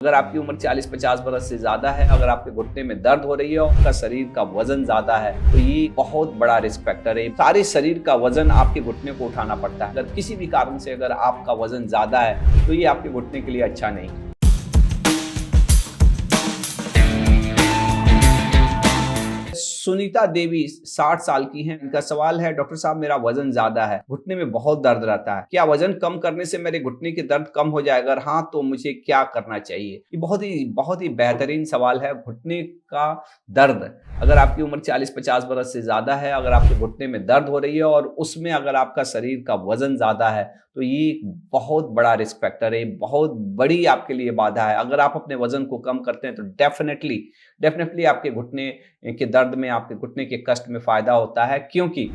अगर आपकी उम्र 40-50 बरस से ज़्यादा है, अगर आपके घुटने में दर्द हो रही है और आपका शरीर का वजन ज़्यादा है, तो ये बहुत बड़ा रिस्क फैक्टर है। सारे शरीर का वजन आपके घुटने को उठाना पड़ता है। अगर किसी भी कारण से अगर आपका वजन ज़्यादा है, तो ये आपके घुटने के लिए अच्छा नहीं है। सुनीता देवी 60 साल की हैं। इनका सवाल है, डॉक्टर साहब मेरा वजन ज्यादा है, घुटने में बहुत दर्द रहता है, क्या वजन कम करने से मेरे घुटने के दर्द कम हो जाएगा? अगर हाँ तो मुझे क्या करना चाहिए? ये बहुत ही बेहतरीन सवाल है। घुटने का दर्द, अगर आपकी उम्र 40-50 बरस से ज्यादा है, अगर आपके घुटने में दर्द हो रही है और उसमें अगर आपका शरीर का वजन ज्यादा है, तो ये बहुत बड़ा रिस्क फैक्टर है, बहुत बड़ी आपके लिए बाधा है। अगर आप अपने वजन को कम करते हैं तो डेफिनेटली आपके घुटने के दर्द में, आपके घुटने के कष्ट में फायदा होता है, क्योंकि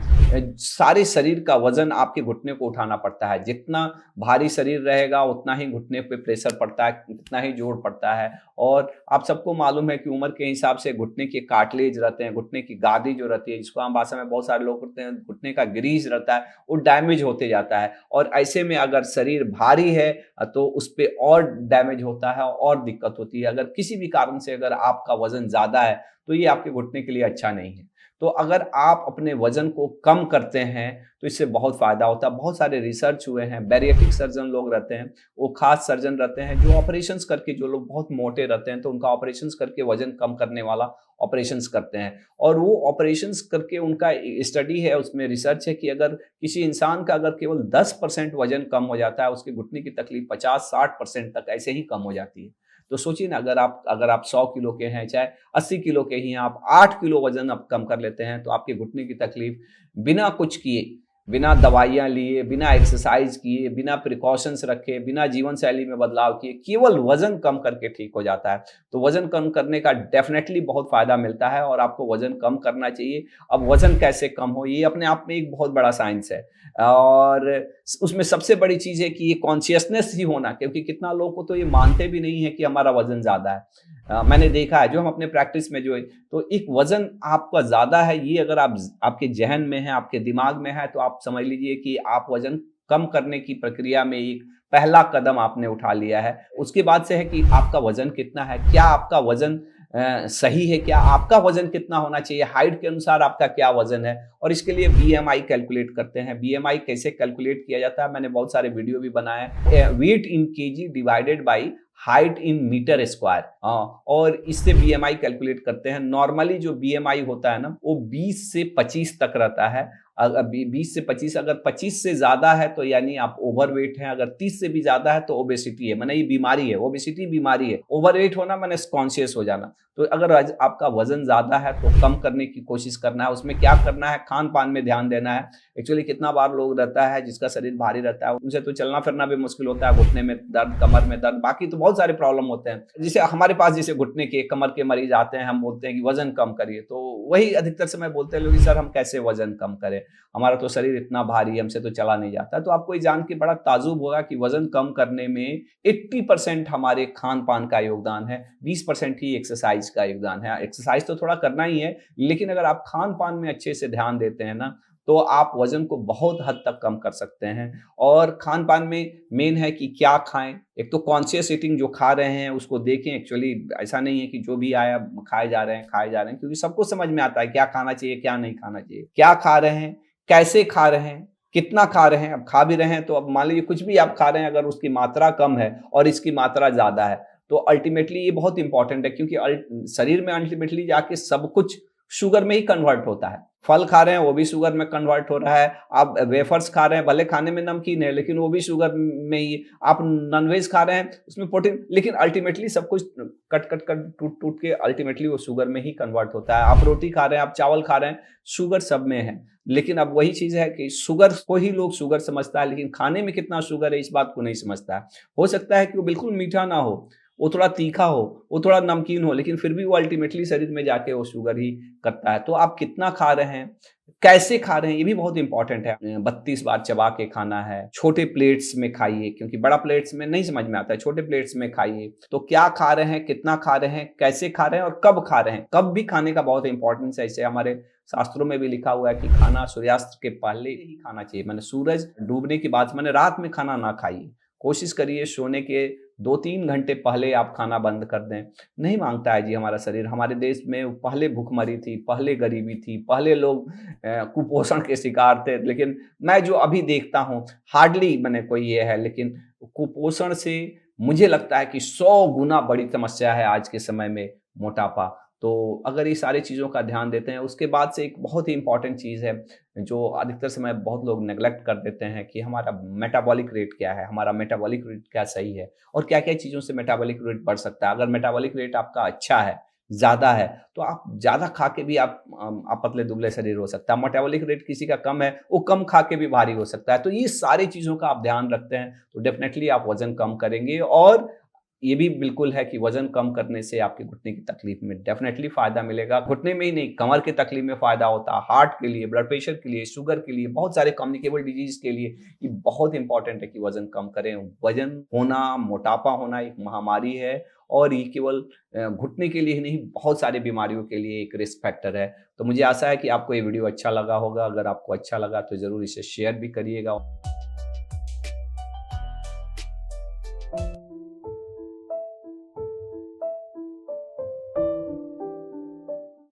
सारे शरीर का वजन आपके घुटने को उठाना पड़ता है। जितना भारी शरीर रहेगा उतना ही घुटने पे प्रेशर पड़ता है, उतना ही जोर पड़ता है। और आप सबको मालूम है कि उम्र के हिसाब से घुटने के कार्टिलेज रहते हैं, घुटने की गादी जो रहती है, जिसको आम भाषा में बहुत सारे लोग करते हैं, घुटने का ग्रीज रहता है, वो डैमेज होते जाता है। और ऐसे में अगर शरीर भारी है तो उस पर और डैमेज होता है और दिक्कत होती है। अगर किसी भी कारण से अगर आपका वजन ज्यादा है, तो ये आपके घुटने के लिए अच्छा नहीं है। तो अगर आप अपने वजन को कम करते हैं तो इससे बहुत फायदा होता है। बहुत सारे रिसर्च हुए हैं। बैरिएट्रिक सर्जन लोग रहते हैं, वो खास सर्जन रहते हैं जो ऑपरेशंस करके, जो लोग बहुत मोटे रहते हैं तो उनका ऑपरेशंस करके वजन कम करने वाला ऑपरेशंस करते हैं। और वो ऑपरेशंस करके उनका स्टडी है, उसमें रिसर्च है कि अगर किसी इंसान का अगर केवल 10% वजन कम हो जाता है, उसके घुटने की तकलीफ 50-60% तक ऐसे ही कम हो जाती है। तो सोचिए ना, अगर आप 100 किलो के हैं, चाहे 80 किलो के ही हैं, आप 8 किलो वजन आप कम कर लेते हैं, तो आपके घुटने की तकलीफ बिना कुछ किए, बिना दवाइयाँ लिए, बिना एक्सरसाइज किए, बिना प्रिकॉशंस रखे, बिना जीवन शैली में बदलाव किए, केवल वजन कम करके ठीक हो जाता है। तो वजन कम करने का डेफिनेटली बहुत फायदा मिलता है और आपको वजन कम करना चाहिए। अब वजन कैसे कम हो, ये अपने आप में एक बहुत बड़ा साइंस है। और उसमें सबसे बड़ी चीज है कि ये कॉन्शियसनेस ही होना, क्योंकि कितना लोग को तो ये मानते भी नहीं है कि हमारा वजन ज्यादा है। मैंने देखा है, जो हम अपने प्रैक्टिस में जो है, तो एक वजन आपका ज्यादा है, ये अगर आपके जहन में है, आपके दिमाग में है, तो आप समझ लीजिए कि आप वजन कम करने की प्रक्रिया में एक पहला कदम आपने उठा लिया है। उसके बाद से है कि आपका वजन कितना है, क्या आपका वजन सही है, क्या आपका वजन कितना होना चाहिए, हाइट के अनुसार आपका क्या वजन है। और इसके लिए बीएमआई कैलकुलेट करते हैं। बीएमआई कैसे कैलकुलेट किया जाता है, मैंने बहुत सारे वीडियो भी बनाए हैं। Weight in KG divided by height in metre square, और इससे बीएमआई कैलकुलेट करते हैं। नॉर्मली जो बीएमआई होता है ना, वो 20 से 25 तक रहता है। अगर 20 से 25, अगर 25 से ज्यादा है तो यानी आप ओवरवेट हैं, अगर 30 से भी ज्यादा है तो ओबेसिटी है, माने ये बीमारी है। ओबेसिटी बीमारी है, ओवरवेट होना माने कॉन्शियस हो जाना। तो अगर आपका वजन ज्यादा है तो कम करने की कोशिश करना है। उसमें क्या करना है, खान पान में ध्यान देना है। एक्चुअली कितना बार लोग रहता है जिसका शरीर भारी रहता है, उनसे तो चलना फिरना भी मुश्किल होता है, घुटने में दर्द, कमर में दर्द, बाकी तो बहुत सारे प्रॉब्लम होते हैं। जैसे हमारे पास जैसे घुटने के, कमर के मरीज आते हैं, हम बोलते हैं कि वजन कम करिए, तो वही अधिकतर समय बोलते हैं लोग, सर हम कैसे वजन कम करें, हमारा तो शरीर इतना भारी है, हमसे तो चला नहीं जाता। तो आपको ये जान के बड़ा ताजुब होगा कि वजन कम करने में 80% हमारे खान पान का योगदान है, 20% ही एक्सरसाइज का योगदान है। एक्सरसाइज तो थोड़ा करना ही है, लेकिन अगर आप खान पान में अच्छे से ध्यान देते हैं ना, तो आप वजन को बहुत हद तक कम कर सकते हैं। और खान पान में मेन है कि क्या खाएं। एक तो कॉन्शियस ईटिंग, जो खा रहे हैं उसको देखें। एक्चुअली ऐसा नहीं है कि जो भी आया खाए जा रहे हैं, क्योंकि सबको समझ में आता है क्या खाना चाहिए, क्या नहीं खाना चाहिए, क्या खा रहे हैं, कैसे खा रहे हैं, कितना खा रहे हैं। अब खा भी रहे हैं तो अब मान लीजिए कुछ भी आप खा रहे हैं, अगर उसकी मात्रा कम है और इसकी मात्रा ज्यादा है, तो अल्टीमेटली ये बहुत इंपॉर्टेंट है, क्योंकि शरीर में अल्टीमेटली जाके सब कुछ शुगर में ही कन्वर्ट होता है। फल खा रहे हैं वो भी शुगर में कन्वर्ट हो रहा है। आप वेफर्स खा रहे हैं, भले खाने में नमकीन है लेकिन वो भी शुगर में ही। आप नॉनवेज खा रहे हैं, उसमें प्रोटीन, लेकिन अल्टीमेटली सब कुछ कट कट कट टूट टूट के अल्टीमेटली वो शुगर में ही कन्वर्ट होता है। आप रोटी खा रहे हैं, आप चावल खा रहे हैं, शुगर सब में है। लेकिन अब वही चीज है कि शुगर को ही लोग शुगर समझता है, लेकिन खाने में कितना शुगर है इस बात को नहीं समझता है। हो सकता है कि वो बिल्कुल मीठा ना हो, वो थोड़ा तीखा हो, वो थोड़ा नमकीन हो, लेकिन फिर भी वो अल्टीमेटली शरीर में जाके वो शुगर ही करता है। तो आप कितना खा रहे हैं, कैसे खा रहे हैं, ये भी बहुत इंपॉर्टेंट है। 32 बार चबा के खाना है, छोटे प्लेट्स में खाइए, क्योंकि बड़ा प्लेट्स में नहीं समझ में आता है, छोटे प्लेट्स में खाइए। तो क्या खा रहे हैं, कितना खा रहे हैं, कैसे खा रहे हैं और कब खा रहे हैं। कब भी खाने का बहुत इंपॉर्टेंस है। इसे हमारे शास्त्रों में भी लिखा हुआ है कि खाना सूर्यास्त के पहले ही खाना चाहिए, मैंने सूरज डूबने की बात, मैंने रात में खाना ना खाइए। कोशिश करिए सोने के 2-3 घंटे पहले आप खाना बंद कर दें, नहीं मांगता है जी हमारा शरीर। हमारे देश में पहले भूखमरी थी, पहले गरीबी थी, पहले लोग कुपोषण के शिकार थे, लेकिन मैं जो अभी देखता हूँ हार्डली मैंने कोई ये है, लेकिन कुपोषण से मुझे लगता है कि 100 गुना बड़ी समस्या है आज के समय में मोटापा। तो अगर ये सारी चीज़ों का ध्यान देते हैं, उसके बाद से एक बहुत ही इम्पोर्टेंट चीज़ है, जो अधिकतर समय बहुत लोग नेग्लेक्ट कर देते हैं कि हमारा मेटाबॉलिक रेट क्या है, हमारा मेटाबॉलिक रेट क्या सही है और क्या-क्या चीज़ों से मेटाबॉलिक रेट बढ़ सकता है। अगर मेटाबॉलिक रेट आपका अच्छा है, ज़्यादा है, तो आप ज़्यादा खा के भी आप पतले-दुबले शरीर हो सकता है। मेटाबॉलिक रेट किसी का कम है, वो कम खा के भी भारी हो सकता है। तो ये सारी चीज़ों का आप ध्यान रखते हैं, तो डेफ़िनेटली आप वज़न कम करेंगे और ये भी बिल्कुल है कि वज़न कम करने से आपके घुटने की तकलीफ में डेफ़िनेटली फ़ायदा मिलेगा। घुटने में ही नहीं, कमर की तकलीफ में फ़ायदा होता है, हार्ट के लिए, ब्लड प्रेशर के लिए, शुगर के लिए, बहुत सारे कम्युनिकेबल डिज़ीज़ के लिए ये बहुत इम्पोर्टेंट है कि वज़न कम करें। वज़न होना, मोटापा होना एक महामारी है और ये केवल घुटने के लिए ही नहीं, बहुत सारी बीमारियों के लिए एक रिस्क फैक्टर है। तो मुझे आशा है कि आपको ये वीडियो अच्छा लगा होगा। अगर आपको अच्छा लगा तो ज़रूर इसे शेयर भी करिएगा।